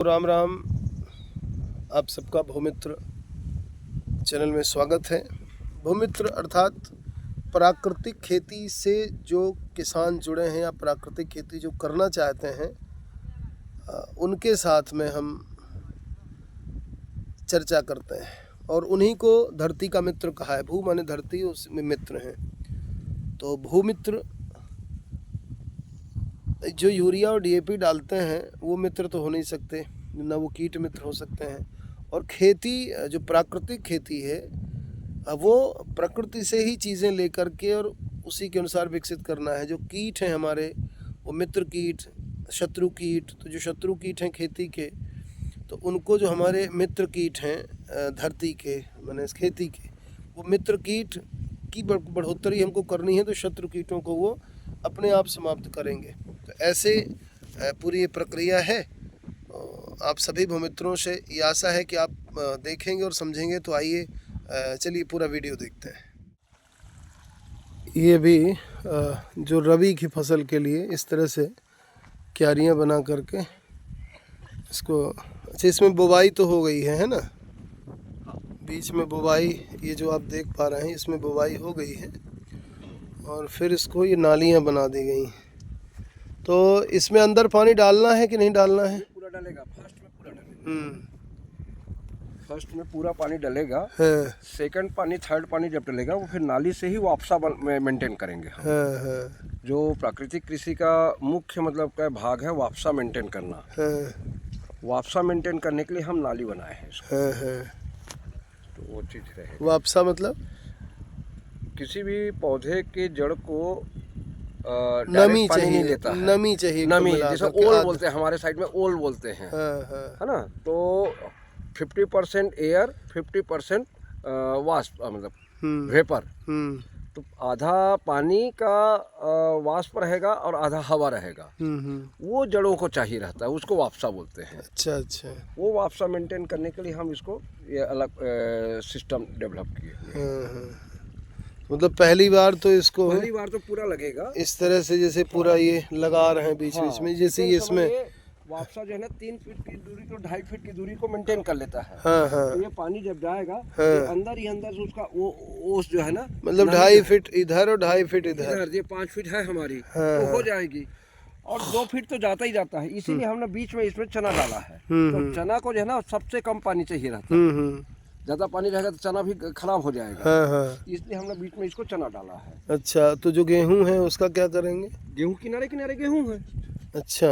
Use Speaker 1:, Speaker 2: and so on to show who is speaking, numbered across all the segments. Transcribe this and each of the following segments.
Speaker 1: राम राम। आप सबका भूमित्र चैनल में स्वागत है। भूमित्र अर्थात प्राकृतिक खेती से जो किसान जुड़े हैं या प्राकृतिक खेती जो करना चाहते हैं उनके साथ में हम चर्चा करते हैं और उन्हीं को धरती का मित्र कहा है। भू माने धरती, उसमें मित्र हैं। तो भूमित्र जो यूरिया और डीएपी डालते हैं वो मित्र तो हो नहीं सकते, ना वो कीट मित्र हो सकते हैं। और खेती जो प्राकृतिक खेती है वो प्रकृति से ही चीज़ें लेकर के और उसी के अनुसार विकसित करना है। जो कीट हैं हमारे वो मित्र कीट, शत्रु कीट। तो जो शत्रु कीट हैं खेती के, तो उनको जो हमारे मित्र कीट हैं धरती के माने खेती के, वो मित्र कीट की बढ़ोतरी हमको करनी है तो शत्रु कीटों को वो अपने आप समाप्त करेंगे। तो ऐसे पूरी ये प्रक्रिया है। आप सभी भूमित्रों से ये आशा है कि आप देखेंगे और समझेंगे। तो आइए चलिए पूरा वीडियो देखते हैं। ये भी जो रबी की फसल के लिए इस तरह से क्यारियाँ बना करके इसको, अच्छा इसमें बुवाई तो हो गई है ना? बीच में बुवाई, ये जो आप देख पा रहे हैं इसमें बुवाई हो गई है और फिर इसको ये नालियाँ बना दी गई। तो इसमें अंदर पानी डालना है कि नहीं डालना है?
Speaker 2: पूरा डालेगा, फर्स्ट में पूरा डालेगा। फर्स्ट में पूरा पानी डालेगा। सेकंड पानी, थर्ड पानी जब डालेगा वो फिर नाली से ही वापसा मेंटेन करेंगे हम। जो प्राकृतिक कृषि का मुख्य मतलब का भाग है वापसा मेंटेन करना। वापसा मेंटेन करने के लिए हम नाली बनाए हैं इसको। तो वो चीज़ रहेगी।
Speaker 1: वापसा मतलब
Speaker 2: किसी भी पौधे के जड़ को
Speaker 1: नमी चाहिए,
Speaker 2: नहीं लेता है।
Speaker 1: नमी चाहिए,
Speaker 2: नमी जैसे ओल बोलते हैं, हमारे साइड में ओल बोलते हैं। है ना? तो 50% एयर, 50% वाष्प मतलब वेपर। तो आधा पानी का वाष्प रहेगा और आधा हवा रहेगा। वो जड़ों को चाहिए रहता है, उसको वापसा बोलते हैं।
Speaker 1: अच्छा अच्छा।
Speaker 2: वो वापसा मेंटेन करने के लिए हम इसको ये अलग सिस्टम डेवलप किए।
Speaker 1: मतलब पहली बार तो
Speaker 2: पूरा लगेगा
Speaker 1: इस तरह से, जैसे पूरा ये लगा रहे हैं बीच बीच में, जैसे ये इसमें
Speaker 2: वापसा जो है ना 3 फीट की दूरी को 2.5 फीट की दूरी को मेंटेन कर लेता है। तो ये पानी जब जाएगा तो अंदर ही अंदर से उसका वो ओस जो है ना,
Speaker 1: मतलब 2.5 फीट इधर और 2.5 फीट इधर,
Speaker 2: ये 5 फीट है हमारी, तो हो जाएगी। और 2 फीट तो जाता ही जाता है, इसीलिए हमने बीच में इसमें चना डाला है। तो चना को जो है ना सबसे कम पानी चाहिए रहता है। ज़्यादा पानी रहेगा तो चना भी खराब हो जाएगा। इसलिए हमने बीच में इसको चना डाला है।
Speaker 1: अच्छा, तो जो गेहूं है उसका क्या करेंगे?
Speaker 2: गेहूं किनारे किनारे गेहूं है।
Speaker 1: अच्छा,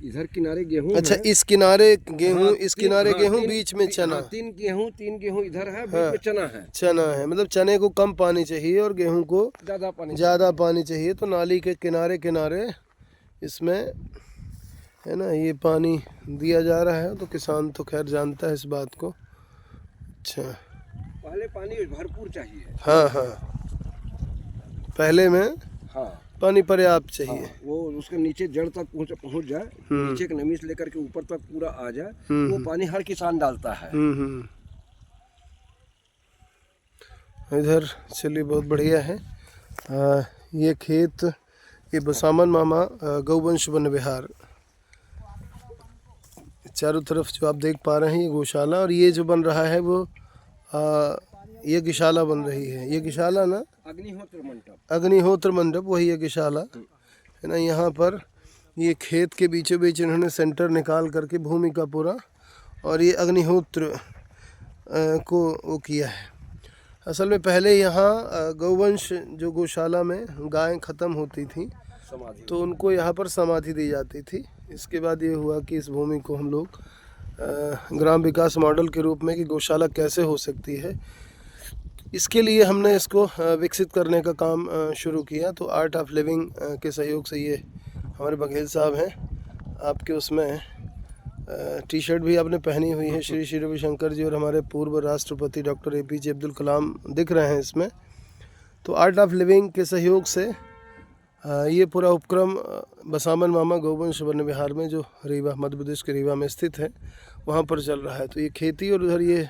Speaker 2: इधर किनारे गेहूं।
Speaker 1: अच्छा, इस किनारे गेहूं, इस किनारे गेहूं, बीच में चना।
Speaker 2: 3 गेहूं इधर है, बीच में चना है।
Speaker 1: चना है, मतलब चने को कम पानी चाहिए और गेहूं को ज़्यादा पानी चाहिए। तो नाली के किनारे किनारे इसमें है ना ये पानी दिया जा रहा है। तो किसान तो खैर जानता है इस बात को। अच्छा,
Speaker 2: पहले पानी भरपूर चाहिए।
Speaker 1: पहले में पानी पर्याप्त चाहिए।
Speaker 2: वो उसके नीचे जड़ तक पहुंच जाए, नीचे की नमी से लेकर के ऊपर तक पूरा आ जाए। वो पानी हर किसान डालता है।
Speaker 1: इधर चलिए बहुत बढ़िया है। ये खेत, ये बसामन मामा गौवंश वन विहार, चारों तरफ जो आप देख पा रहे हैं ये गौशाला। और ये जो बन रहा है वो ये गौशाला बन रही है। ये गौशाला ना अग्निहोत्र मंडप, वही यज्ञशाला है ना। यहाँ पर ये खेत के बीचों बीच इन्होंने सेंटर निकाल करके भूमि का पूरा, और ये अग्निहोत्र को वो किया है। असल में पहले यहाँ गौवंश जो गौशाला में गायें ख़त्म होती थी तो उनको यहाँ पर समाधि दी जाती थी। इसके बाद ये हुआ कि इस भूमि को हम लोग ग्राम विकास मॉडल के रूप में कि गौशाला कैसे हो सकती है, इसके लिए हमने इसको विकसित करने का काम शुरू किया। तो आर्ट ऑफ लिविंग के सहयोग से ये हमारे बघेल साहब हैं, आपके उसमें टी शर्ट भी आपने पहनी हुई है, श्री श्री रविशंकर जी और हमारे पूर्व राष्ट्रपति डॉक्टर APJ अब्दुल कलाम दिख रहे हैं इसमें। तो आर्ट ऑफ लिविंग के सहयोग से ये पूरा उपक्रम बसामन मामा गौवंश वन विहार में, जो रीवा मध्य प्रदेश के रीवा में स्थित है, वहाँ पर चल रहा है। तो ये खेती और उधर ये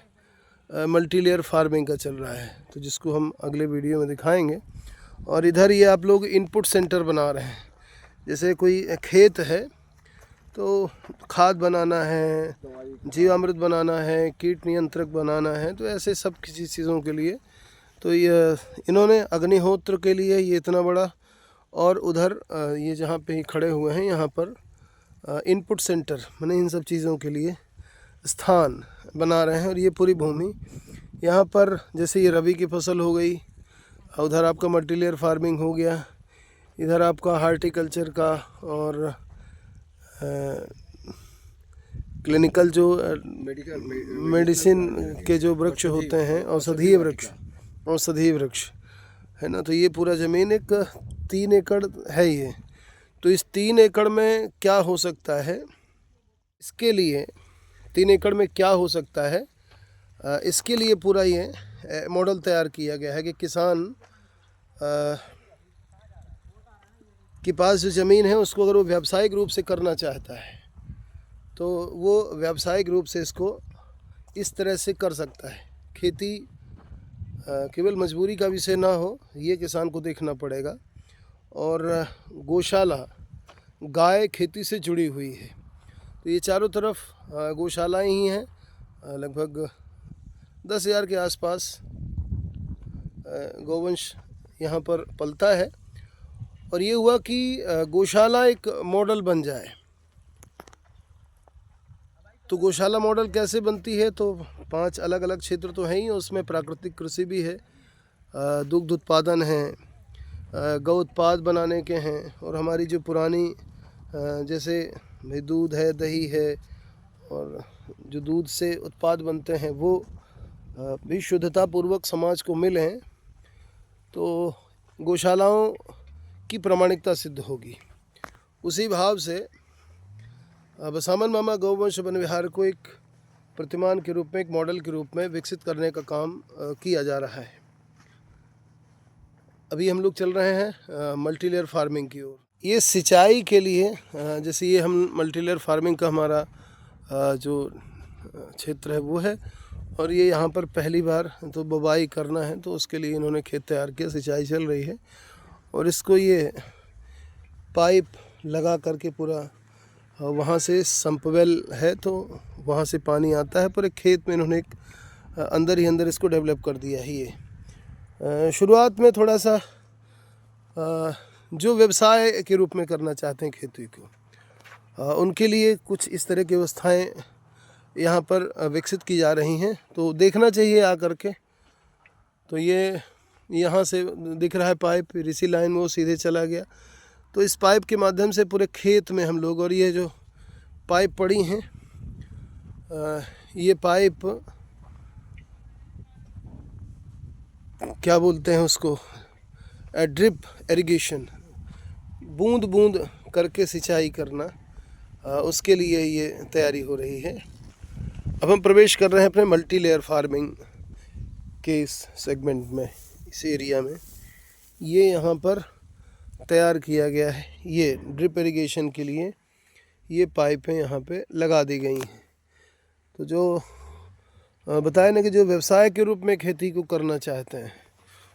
Speaker 1: मल्टी लेयर फार्मिंग का चल रहा है, तो जिसको हम अगले वीडियो में दिखाएंगे। और इधर ये आप लोग इनपुट सेंटर बना रहे हैं। जैसे कोई खेत है तो खाद बनाना है, जीवामृत बनाना है, कीट नियंत्रक बनाना है, तो ऐसे सब किसी चीज़ों के लिए तो ये इन्होंने अग्निहोत्र के लिए ये इतना बड़ा, और उधर ये जहाँ पे खड़े हुए हैं यहाँ पर इनपुट सेंटर माने इन सब चीज़ों के लिए स्थान बना रहे हैं। और ये पूरी भूमि यहाँ पर जैसे ये रबी की फसल हो गई, उधर आपका मल्टीलेयर फार्मिंग हो गया, इधर आपका हार्टिकल्चर का और क्लिनिकल जो मेडिसिन के जो वृक्ष होते हैं, औषधीय वृक्ष है ना। तो ये पूरा ज़मीन एक 3 एकड़ है ये। तो इस 3 एकड़ में क्या हो सकता है, इसके लिए 3 एकड़ में क्या हो सकता है, इसके लिए पूरा ये मॉडल तैयार किया गया है कि किसान के पास जो ज़मीन है उसको अगर वो व्यावसायिक रूप से करना चाहता है तो वो व्यावसायिक रूप से इसको इस तरह से कर सकता है। खेती केवल मजबूरी का विषय ना हो, ये किसान को देखना पड़ेगा। और गौशाला, गाय खेती से जुड़ी हुई है, तो ये चारों तरफ गौशालाएं ही हैं, लगभग 10,000 के आसपास गौवंश यहाँ पर पलता है। और ये हुआ कि गौशाला एक मॉडल बन जाए। तो गौशाला मॉडल कैसे बनती है, तो 5 अलग अलग क्षेत्र तो हैं ही, उसमें प्राकृतिक कृषि भी है, दुग्ध उत्पादन है, गौ उत्पाद बनाने के हैं, और हमारी जो पुरानी जैसे भाई दूध है, दही है, और जो दूध से उत्पाद बनते हैं वो भी शुद्धतापूर्वक समाज को मिलें, तो गौशालाओं की प्रामाणिकता सिद्ध होगी। उसी भाव से बसामन मामा गौवंश वन विहार को एक प्रतिमान के रूप में, एक मॉडल के रूप में विकसित करने का काम किया जा रहा है। अभी हम लोग चल रहे हैं मल्टीलेयर फार्मिंग की ओर। ये सिंचाई के लिए जैसे ये हम मल्टीलेयर फार्मिंग का हमारा जो क्षेत्र है वो है, और ये यहाँ पर पहली बार तो बुवाई करना है, तो उसके लिए इन्होंने खेत तैयार किया, सिंचाई चल रही है। और इसको ये पाइप लगा करके पूरा वहाँ से संपवेल है तो वहाँ से पानी आता है, पूरे खेत में इन्होंने एक अंदर ही अंदर इसको डेवलप कर दिया है। ये शुरुआत में थोड़ा सा जो व्यवसाय के रूप में करना चाहते हैं खेती को, उनके लिए कुछ इस तरह की व्यवस्थाएं यहाँ पर विकसित की जा रही हैं, तो देखना चाहिए आकर के। तो ये यहाँ से दिख रहा है पाइप, ऋषि लाइन वो सीधे चला गया, तो इस पाइप के माध्यम से पूरे खेत में हम लोग, और ये जो पाइप पड़ी हैं, ये पाइप क्या बोलते हैं उसको, ड्रिप इरिगेशन, बूंद बूंद करके सिंचाई करना, उसके लिए ये तैयारी हो रही है। अब हम प्रवेश कर रहे हैं अपने मल्टीलेयर फार्मिंग के इस सेगमेंट में, इस एरिया में। ये यहाँ पर तैयार किया गया है, ये ड्रिप इरिगेशन के लिए ये पाइपें यहाँ पे लगा दी गई हैं। तो जो बताया ना कि जो व्यवसाय के रूप में खेती को करना चाहते हैं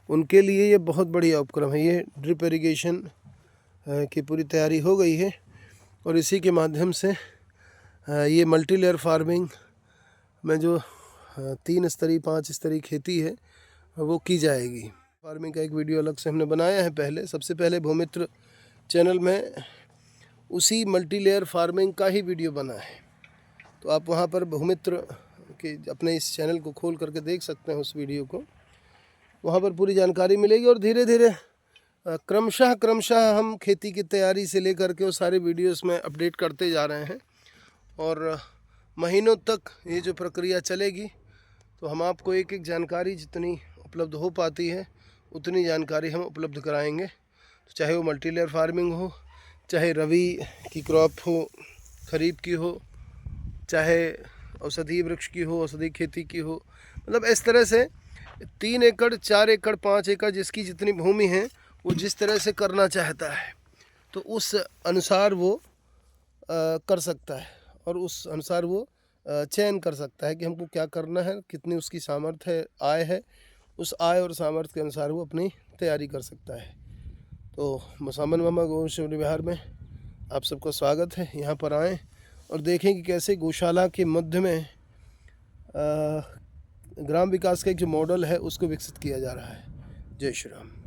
Speaker 1: उनके लिए ये बहुत बढ़िया उपक्रम है। ये ड्रिप इरिगेशन की पूरी तैयारी हो गई है, और इसी के माध्यम से ये मल्टीलेयर फार्मिंग में जो 3 स्तरीय 5 स्तरीय खेती है वो की जाएगी। फार्मिंग का एक वीडियो अलग से हमने बनाया है पहले, सबसे पहले भूमित्र चैनल में उसी मल्टीलेयर फार्मिंग का ही वीडियो बना है, तो आप वहाँ पर भूमित्र के अपने इस चैनल को खोल करके देख सकते हैं उस वीडियो को, वहाँ पर पूरी जानकारी मिलेगी। और धीरे धीरे क्रमशः हम खेती की तैयारी से लेकर के वो सारे वीडियोस में अपडेट करते जा रहे हैं, और महीनों तक ये जो प्रक्रिया चलेगी, तो हम आपको एक एक जानकारी जितनी उपलब्ध हो पाती है उतनी जानकारी हम उपलब्ध कराएंगे। तो चाहे वो मल्टीलेयर फार्मिंग हो, चाहे रबी की क्रॉप हो, खरीफ की हो, चाहे औषधीय वृक्ष की हो, औषधीय खेती की हो, मतलब इस तरह से 3 एकड़ 4 एकड़ 5 एकड़ जिसकी जितनी भूमि है वो जिस तरह से करना चाहता है तो उस अनुसार वो कर सकता है, और उस अनुसार वो चयन कर सकता है कि हमको क्या करना है, कितनी उसकी सामर्थ्य है, आय है, उस आय और सामर्थ्य के अनुसार वो अपनी तैयारी कर सकता है। तो बसामन मामा गौवंश वन विहार में आप सबका स्वागत है। यहाँ पर आएँ, और देखें कि कैसे गौशाला के मध्य में ग्राम विकास का एक जो मॉडल है उसको विकसित किया जा रहा है। जय श्री राम।